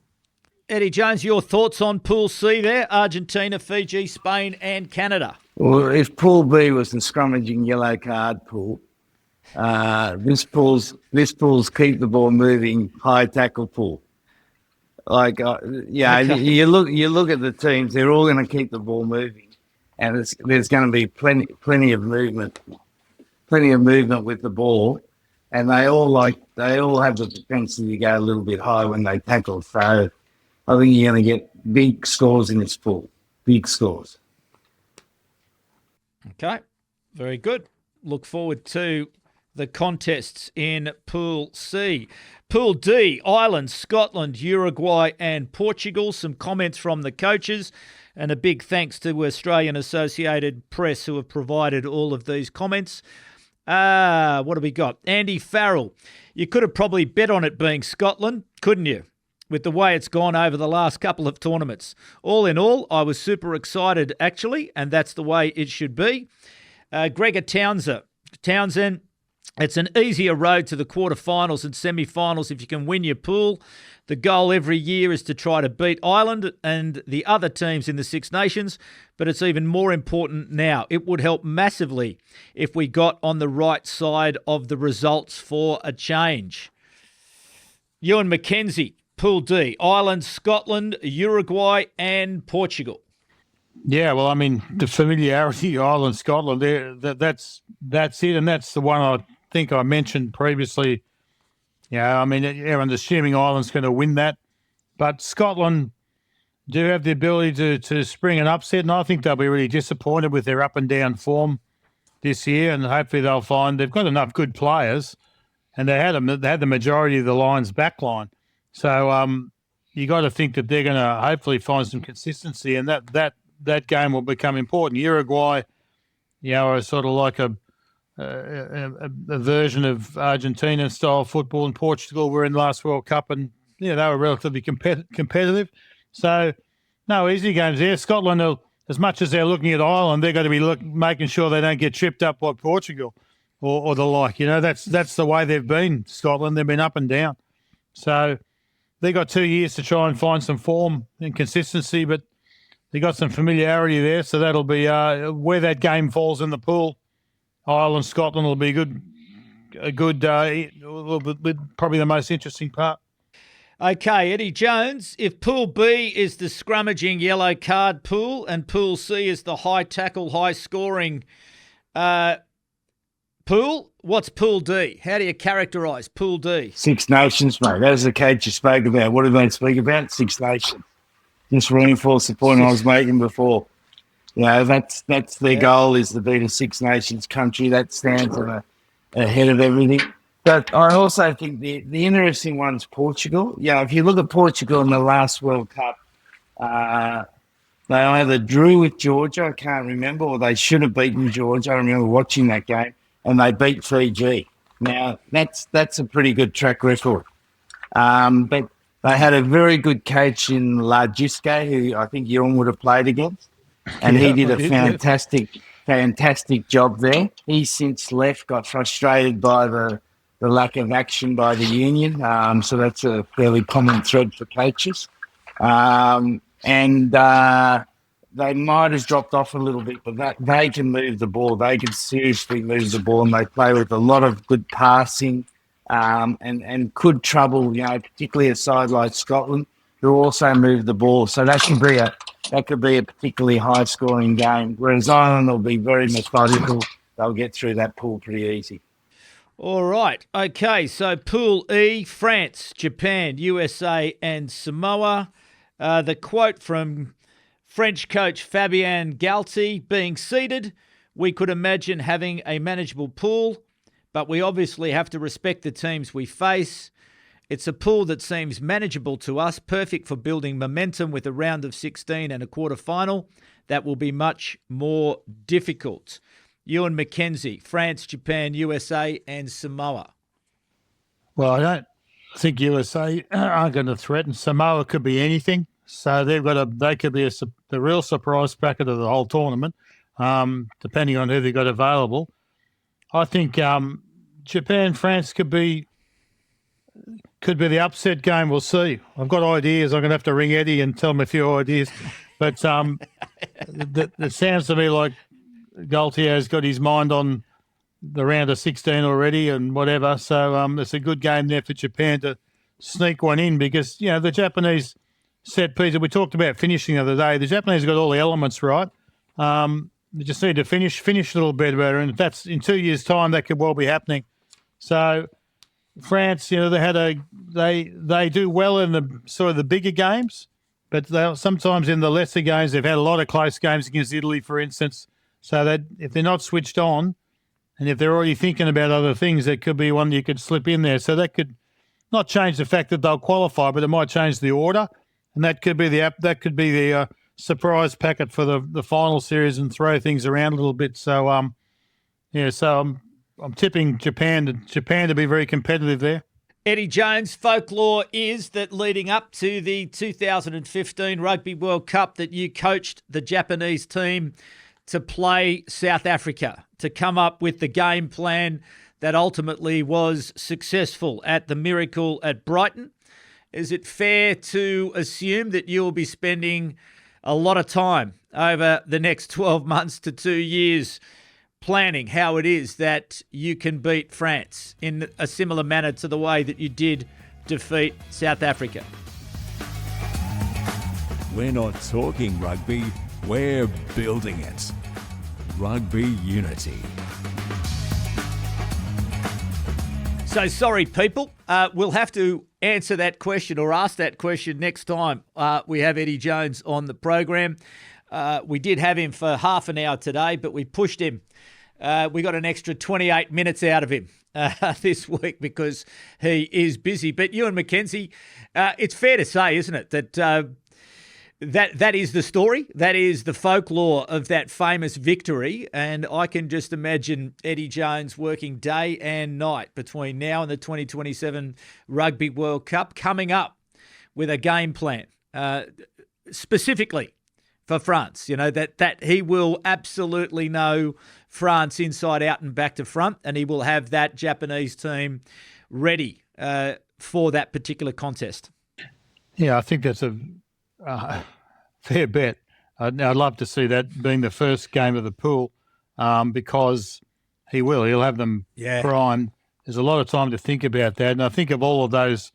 Eddie Jones, your thoughts on Pool C there? Argentina, Fiji, Spain and Canada. Well, if Pool B was the scrummaging yellow card pool, this pool's keep the ball moving, high tackle pool. Like, you look at the teams; they're all going to keep the ball moving, and there's going to be plenty of movement with the ball, and they all have the propensity to go a little bit high when they tackle. So I think you're going to get big scores in this pool, big scores. Okay, very good. Look forward to the contests in Pool C. Pool D, Ireland, Scotland, Uruguay and Portugal. Some comments from the coaches and a big thanks to Australian Associated Press who have provided all of these comments. What have we got? Andy Farrell. You could have probably bet on it being Scotland, couldn't you? With the way it's gone over the last couple of tournaments. All in all, I was super excited, actually, and that's the way it should be. Gregor Townsend, it's an easier road to the quarterfinals and semi-finals if you can win your pool. The goal every year is to try to beat Ireland and the other teams in the Six Nations, but it's even more important now. It would help massively if we got on the right side of the results for a change. Ewen McKenzie, Pool D, Ireland, Scotland, Uruguay and Portugal. Yeah, well, I mean, the familiarity, Ireland, Scotland, that's it, and that's the one I think I mentioned previously. Yeah, I mean, everyone's assuming Ireland's going to win that, but Scotland do have the ability to spring an upset, and I think they'll be really disappointed with their up and down form this year, and hopefully they'll find they've got enough good players, and they had the majority of the Lions back line. So you got to think that they're going to hopefully find some consistency, and that game will become important. Uruguay, are sort of like a version of Argentina style football, and Portugal were in the last World Cup, and they were relatively competitive. So no easy games there. Scotland, as much as they're looking at Ireland, they're going to be making sure they don't get tripped up by Portugal or the like. That's the way they've been. Scotland, they've been up and down. So they got 2 years to try and find some form and consistency, but they got some familiarity there. So that'll be where that game falls in the pool. Ireland, Scotland will be probably the most interesting part. Okay, Eddie Jones, if Pool B is the scrummaging yellow card pool and Pool C is the high tackle, high scoring pool, what's Pool D? How do you characterise Pool D? Six Nations, mate. That was the cage you spoke about. What did they speak about? Six Nations. Just reinforce the point I was making before. That's their goal, is to be a Six Nations country. That stands ahead of everything. But I also think the interesting one's Portugal. If you look at Portugal in the last World Cup, they either drew with Georgia, I can't remember, or they should have beaten Georgia. I remember watching that game, and they beat Fiji. Now, that's a pretty good track record. But they had a very good coach in Largiske, who I think Ewan would have played against. And he did a fantastic job there. He's since left, got frustrated by the lack of action by the union. So that's a fairly common thread for coaches. And they might have dropped off a little bit, but they can move the ball. They can seriously move the ball, and they play with a lot of good passing and could trouble, particularly a side like Scotland, who also move the ball. So that could be a particularly high-scoring game, whereas Ireland will be very methodical. They'll get through that pool pretty easy. All right. Okay, so Pool E, France, Japan, USA and Samoa. The quote from French coach Fabien Galtier: being seeded, we could imagine having a manageable pool, but we obviously have to respect the teams we face. It's a pool that seems manageable to us, perfect for building momentum with a round of 16 and a quarterfinal. That will be much more difficult. Ewen McKenzie, France, Japan, USA and Samoa. Well, I don't think USA aren't going to threaten. Samoa could be anything. So they could be the real surprise bracket of the whole tournament, depending on who they got available. I think Japan, France could be the upset game. We'll see. I've got ideas. I'm going to have to ring Eddie and tell him a few ideas. But it sounds to me like Galtier has got his mind on the round of 16 already and whatever. So it's a good game there for Japan to sneak one in, because, the Japanese set piece that we talked about finishing the other day, the Japanese have got all the elements right. They just need to finish a little bit better. And if that's in 2 years' time, that could well be happening. So France, they do well in the sort of the bigger games, but sometimes in the lesser games, they've had a lot of close games against Italy, for instance. So that if they're not switched on And if they're already thinking about other things, there could be one you could slip in there. So that could not change the fact that they'll qualify, but it might change the order. And that could be the surprise packet for the final series and throw things around a little bit. So, I'm tipping Japan to be very competitive there. Eddie Jones, folklore is that leading up to the 2015 Rugby World Cup that you coached the Japanese team to play South Africa, to come up with the game plan that ultimately was successful at the Miracle at Brighton. Is it fair to assume that you'll be spending a lot of time over the next 12 months to 2 years planning how it is that you can beat France in a similar manner to the way that you did defeat South Africa? We're not talking rugby, we're building it. Rugby Unity. So sorry, people. We'll have to answer that question or ask that question next time we have Eddie Jones on the program. We did have him for half an hour today, but we pushed him. We got an extra 28 minutes out of him this week because he is busy. But Ewen McKenzie, it's fair to say, isn't it, that that is the story. That is the folklore of that famous victory. And I can just imagine Eddie Jones working day and night between now and the 2027 Rugby World Cup, coming up with a game plan specifically for France. You know, that he will absolutely know France inside out and back to front, and he will have that Japanese team ready for that particular contest. Yeah, I think that's a fair bet. I'd love to see that being the first game of the pool because he'll have them primed. There's a lot of time to think about that. And I think of all of those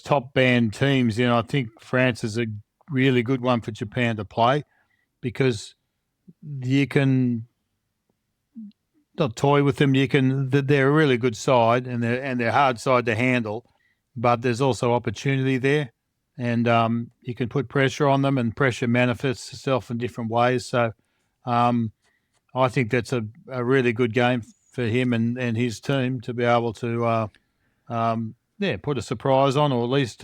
top band teams, I think France is a really good one for Japan to play because you can not toy with them. They're a really good side and they're hard side to handle, but there's also opportunity there. And you can put pressure on them, and pressure manifests itself in different ways. So I think that's a really good game for him and his team to be able to, put a surprise on, or at least,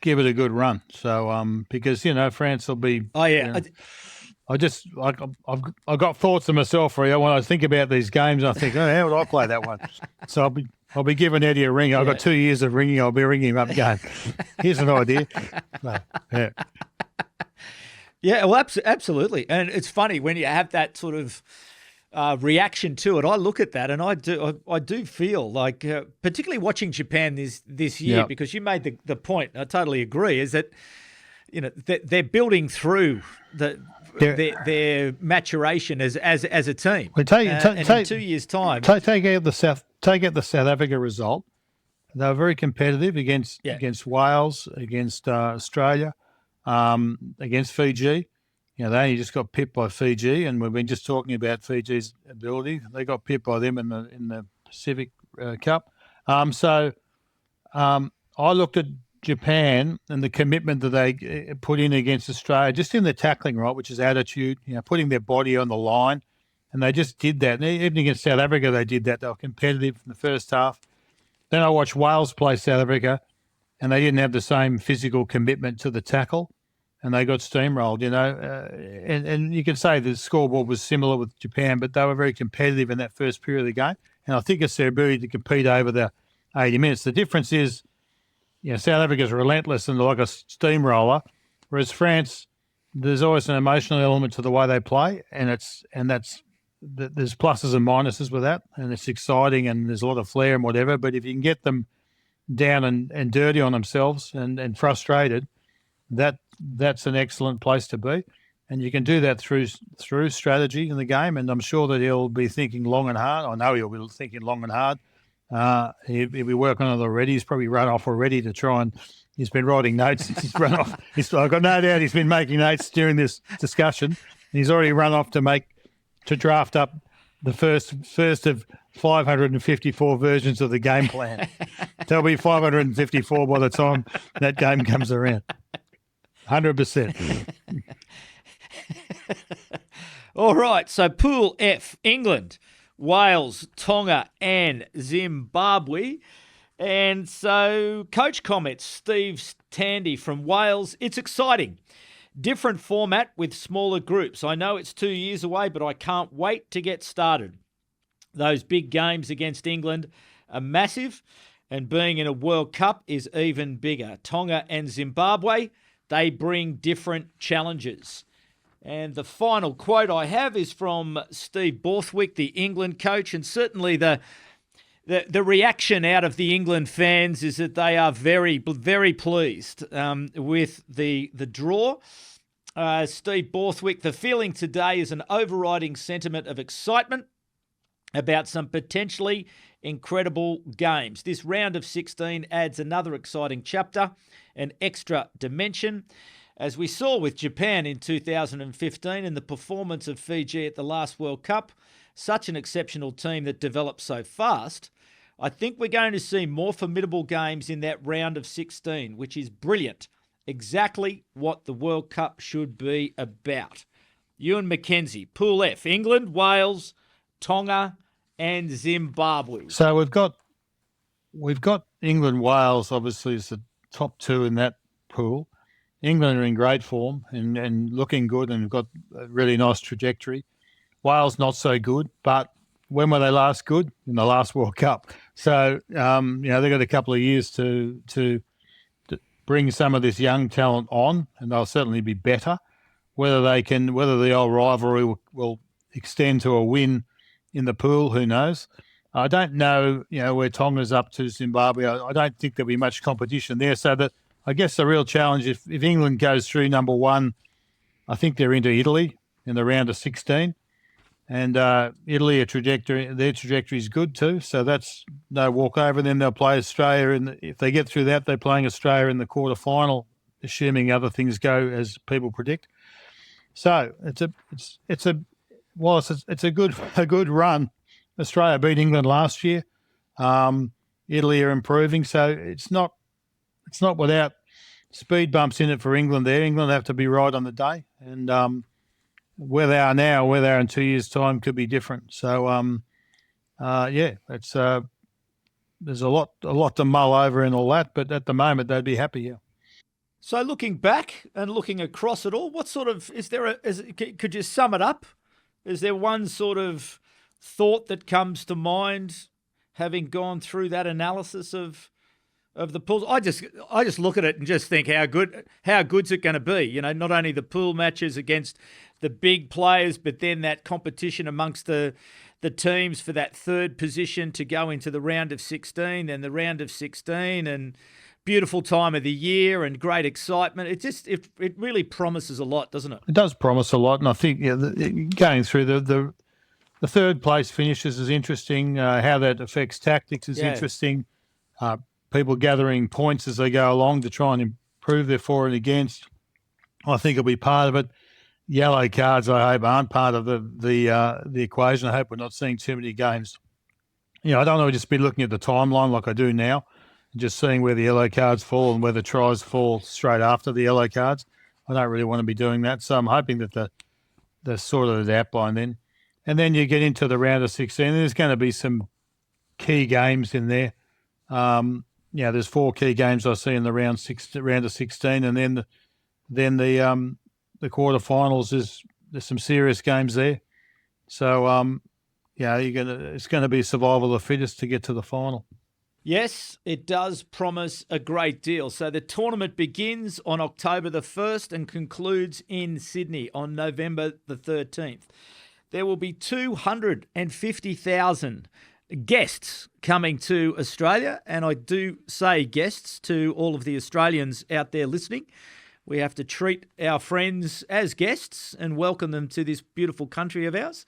give it a good run. So because France will be. Oh yeah. I've got thoughts of myself, Rio. When I think about these games, I think, how would I play that one? So I'll be giving Eddie a ring. I've got 2 years of ringing. I'll be ringing him up going, here's an idea. Yeah, well, absolutely. And it's funny when you have that sort of reaction to it. I look at that and I do feel like, particularly watching Japan this year, because you made the point, I totally agree, is that, they're building through their maturation as a team. In 2 years' time, take out the South Africa result. They were very competitive against Wales, against Australia, against Fiji. They only just got pipped by Fiji, and we've been just talking about Fiji's ability. They got pipped by them in the Pacific Cup. So I looked at Japan and the commitment that they put in against Australia, just in the tackling, right, which is attitude, putting their body on the line. And they just did that. And even against South Africa, they did that. They were competitive in the first half. Then I watched Wales play South Africa, and they didn't have the same physical commitment to the tackle, and they got steamrolled, and you can say the scoreboard was similar with Japan, but they were very competitive in that first period of the game. And I think it's their ability to compete over the 80 minutes. The difference is, South Africa's relentless and like a steamroller, whereas France, there's always an emotional element to the way they play, and there's pluses and minuses with that, and it's exciting and there's a lot of flair and whatever. But if you can get them down and dirty on themselves and frustrated, that's an excellent place to be. And you can do that through strategy in the game. And I'm sure that he'll be thinking long and hard. I know he'll be thinking long and hard. He'll be working on it already. He's probably run off already to try and he's been writing notes. He's run off. I've got no doubt he's been making notes during this discussion. He's already run off to draft up the first of 554 versions of the game plan. There'll be 554 by the time that game comes around. 100%. All right, so Pool F, England, Wales, Tonga and Zimbabwe. And so coach comments, Steve Tandy from Wales. It's exciting. Different format with smaller groups. I know it's 2 years away, but I can't wait to get started. Those big games against England are massive, and being in a World Cup is even bigger. Tonga and Zimbabwe, they bring different challenges. And the final quote I have is from Steve Borthwick, the England coach, and certainly the reaction out of the England fans is that they are very, very pleased with the draw. Steve Borthwick, the feeling today is an overriding sentiment of excitement about some potentially incredible games. This round of 16 adds another exciting chapter, an extra dimension. As we saw with Japan in 2015 and the performance of Fiji at the last World Cup, such an exceptional team that developed so fast, I think we're going to see more formidable games in that round of 16, which is brilliant. Exactly what the World Cup should be about. Ewen McKenzie, Pool F, England, Wales, Tonga and Zimbabwe. So we've got England, Wales obviously is the top two in that pool. England are in great form and looking good and have got a really nice trajectory. Wales not so good, but when were they last good? In the last World Cup. So they've got a couple of years to bring some of this young talent on, and they'll certainly be better. Whether the old rivalry will extend to a win in the pool, who knows? I don't know, where Tonga's up to Zimbabwe. I don't think there'll be much competition there. So that I guess the real challenge, if England goes through number one, I think they're into Italy in the round of 16. And Italy, their trajectory is good too. So that's no walkover. Then they'll play Australia. If they get through that, they're playing Australia in the quarterfinal, assuming other things go as people predict. So it's a good run. Australia beat England last year. Italy are improving, so it's not without speed bumps in it for England. There, England have to be right on the day, and where they are now, where they are in 2 years' time, could be different. So it's there's a lot to mull over and all that, but at the moment they'd be happy. Yeah. So looking back and looking across it all, what sort of could you sum it up? Is there one sort of thought that comes to mind, having gone through that analysis of the pools? I just look at it and just think how good's it going to be? Not only the pool matches against the big players, but then that competition amongst the teams for that third position to go into the round of 16, then the round of 16, and beautiful time of the year and great excitement. It really promises a lot, doesn't it? It does promise a lot, and I think going through the third place finishes is interesting. How that affects tactics is interesting. People gathering points as they go along to try and improve their for and against, I think will be part of it. Yellow cards, I hope, aren't part of the equation. I hope we're not seeing too many games. I don't want to just be looking at the timeline like I do now, and just seeing where the yellow cards fall and where the tries fall straight after the yellow cards. I don't really want to be doing that. So I'm hoping that they're sorted it out by then. And then you get into the round of 16. There's going to be some key games in there. There's 4 key games I see in the round of 16, and then the quarterfinals there's some serious games there. So it's going to be survival of the fittest to get to the final. Yes, it does promise a great deal. So the tournament begins on October the 1st and concludes in Sydney on November the 13th. There will be 250,000 guests coming to Australia, and I do say guests to all of the Australians out there listening. We have to treat our friends as guests and welcome them to this beautiful country of ours.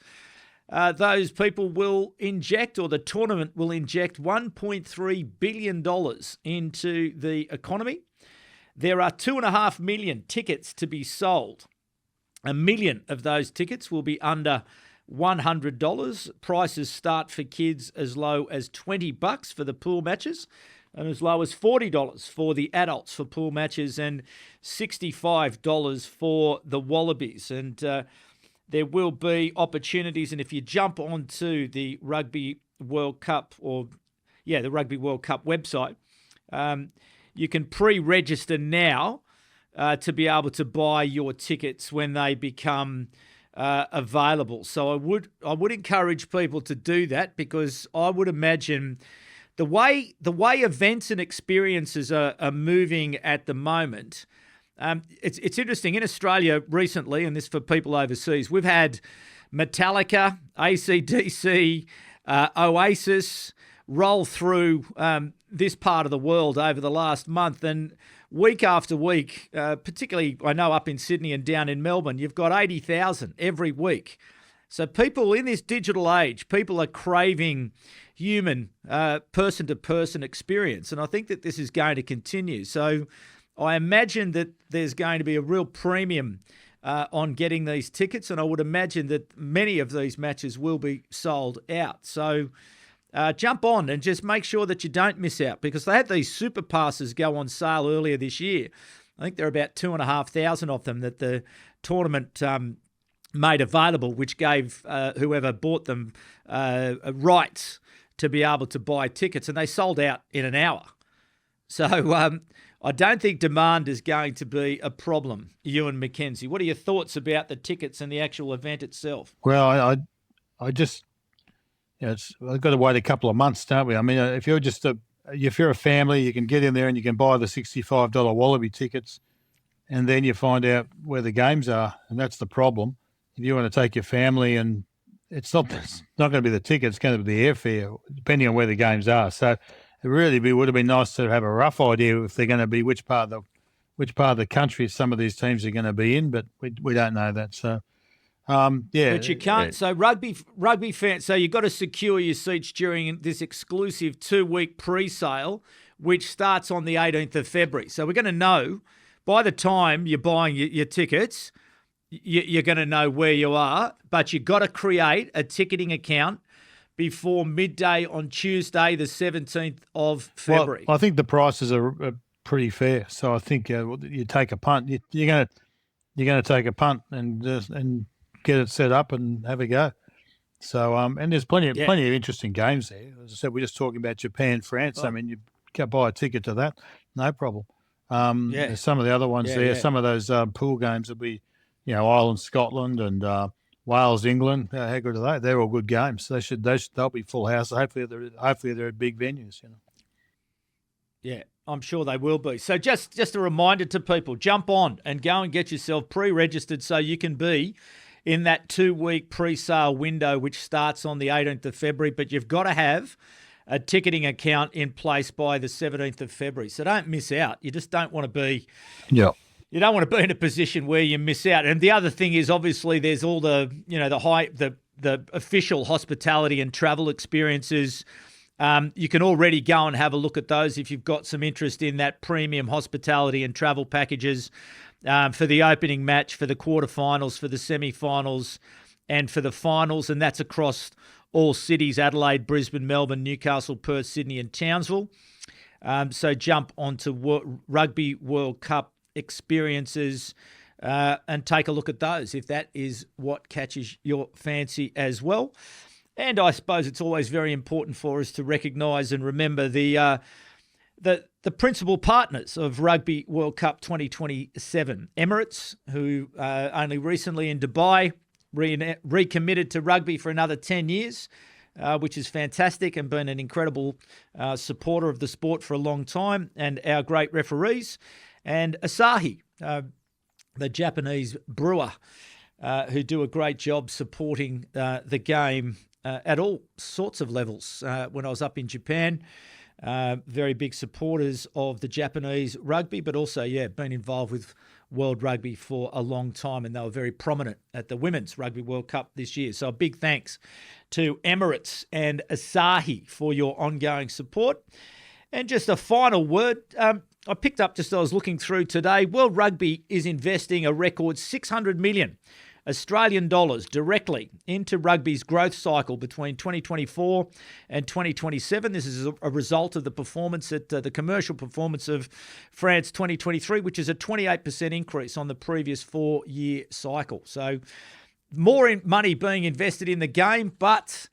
Those people will inject, or the tournament will inject, $1.3 billion into the economy. There are 2.5 million tickets to be sold. 1 million of those tickets will be under $100. Prices start for kids as low as $20 for the pool matches, and as low as $40 for the adults for pool matches, and $65 for the wallabies. And there will be opportunities. And if you jump onto the Rugby World Cup the Rugby World Cup website, you can pre-register now to be able to buy your tickets when they become available. So I would encourage people to do that, because I would imagine the way events and experiences are moving at the moment. It's interesting. In Australia recently, and this for people overseas, we've had Metallica, AC/DC, Oasis roll through this part of the world over the last month, and week after week, particularly I know up in Sydney and down in Melbourne, you've got 80,000 every week. So people in this digital age, people are craving human person-to-person experience, and I think that this is going to continue. So I imagine that there's going to be a real premium on getting these tickets, and I would imagine that many of these matches will be sold out. So jump on and just make sure that you don't miss out, because they had these super passes go on sale earlier this year. I think there are about 2,500 of them that the tournament made available, which gave whoever bought them rights to be able to buy tickets, and they sold out in an hour. So I don't think demand is going to be a problem, Ewen McKenzie. What are your thoughts about the tickets and the actual event itself? Well, I just, I've got to wait a couple of months, don't we? I mean, if you're a family, you can get in there and you can buy the $65 Wallaby tickets, and then you find out where the games are, and that's the problem. If you want to take your family, and it's not going to be the ticket, it's going to be the airfare, depending on where the games are. So it really would have been nice to have a rough idea if they're going to be which part of the country some of these teams are going to be in, but we don't know that. So but you can't. So rugby fans. So you've got to secure your seats during this exclusive 2-week pre-sale, which starts on the 18th of February. So we're going to know by the time you're buying your tickets, you're going to know where you are. But you've got to create a ticketing account before midday on Tuesday, the 17th of February. Well, I think the prices are pretty fair. So I think you take a punt. You're going to take a punt and get it set up and have a go. So and there's plenty of interesting games there. As I said, we're just talking about Japan, France. I mean, you can buy a ticket to that, no problem. There's some of the other ones there. Yeah. Some of those pool games will be, Ireland, Scotland, and Wales, England. How good are they? They're all good games. They'll be full house. Hopefully they're at big venues. Yeah, I'm sure they will be. So just a reminder to people: jump on and go and get yourself pre-registered so you can be in that 2-week pre-sale window, which starts on the 18th of February. But you've got to have a ticketing account in place by the 17th of February. So don't miss out. You just don't want to be. Yeah. You don't want to be in a position where you miss out. And the other thing is, obviously, there's all the the official hospitality and travel experiences. You can already go and have a look at those if you've got some interest in that premium hospitality and travel packages for the opening match, for the quarterfinals, for the semi-finals, and for the finals. And that's across all cities: Adelaide, Brisbane, Melbourne, Newcastle, Perth, Sydney, and Townsville. So jump onto Rugby World Cup experiences and take a look at those if that is what catches your fancy as well. And I suppose it's always very important for us to recognise and remember the principal partners of Rugby World Cup 2027. Emirates, who only recently in Dubai recommitted to rugby for another 10 years, which is fantastic, and been an incredible supporter of the sport for a long time, and our great referees. And Asahi, the Japanese brewer, who do a great job supporting the game at all sorts of levels. When I was up in Japan, very big supporters of the Japanese rugby, but also, been involved with World Rugby for a long time, and they were very prominent at the Women's Rugby World Cup this year. So a big thanks to Emirates and Asahi for your ongoing support. And just a final word, I picked up just as I was looking through today, World Rugby is investing a record 600 million Australian dollars directly into rugby's growth cycle between 2024 and 2027. This is a result of the performance the commercial performance of France 2023, which is a 28% increase on the previous 4-year cycle. So more money being invested in the game, but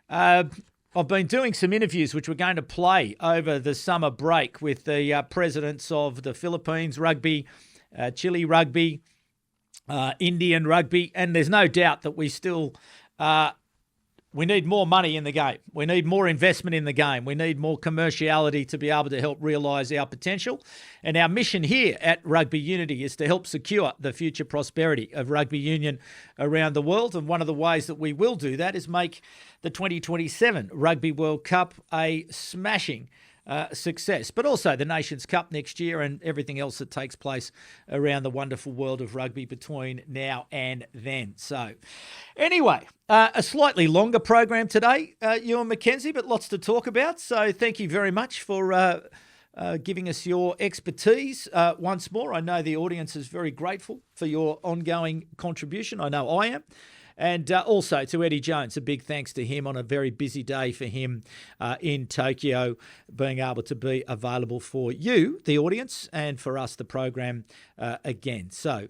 I've been doing some interviews which we're going to play over the summer break with the presidents of the Philippines Rugby, Chile Rugby, Indian Rugby, and there's no doubt that we still we need more money in the game. We need more investment in the game. We need more commerciality to be able to help realise our potential. And our mission here at Rugby Unity is to help secure the future prosperity of rugby union around the world. And one of the ways that we will do that is make the 2027 Rugby World Cup a smashing success, but also the Nations Cup next year and everything else that takes place around the wonderful world of rugby between now and then. So anyway, a slightly longer program today, Ewen McKenzie, but lots to talk about. So thank you very much for giving us your expertise once more. I know the audience is very grateful for your ongoing contribution. I know I am. And also to Eddie Jones, a big thanks to him on a very busy day for him in Tokyo, being able to be available for you, the audience, and for us, the program, again. So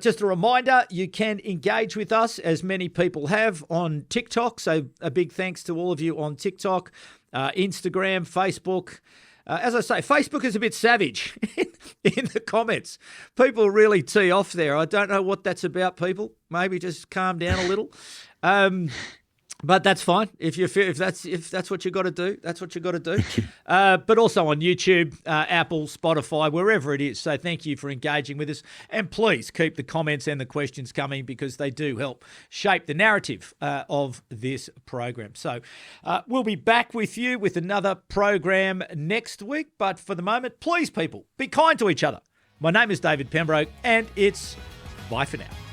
just a reminder, you can engage with us, as many people have, on TikTok. So a big thanks to all of you on TikTok, Instagram, Facebook. As I say, Facebook is a bit savage in the comments. People really tee off there. I don't know what that's about, people. Maybe just calm down a little. But that's fine. If that's what you got to do, that's what you got to do. But also on YouTube, Apple, Spotify, wherever it is. So thank you for engaging with us, and please keep the comments and the questions coming because they do help shape the narrative of this program. So we'll be back with you with another program next week. But for the moment, please, people, be kind to each other. My name is David Pembroke, and it's bye for now.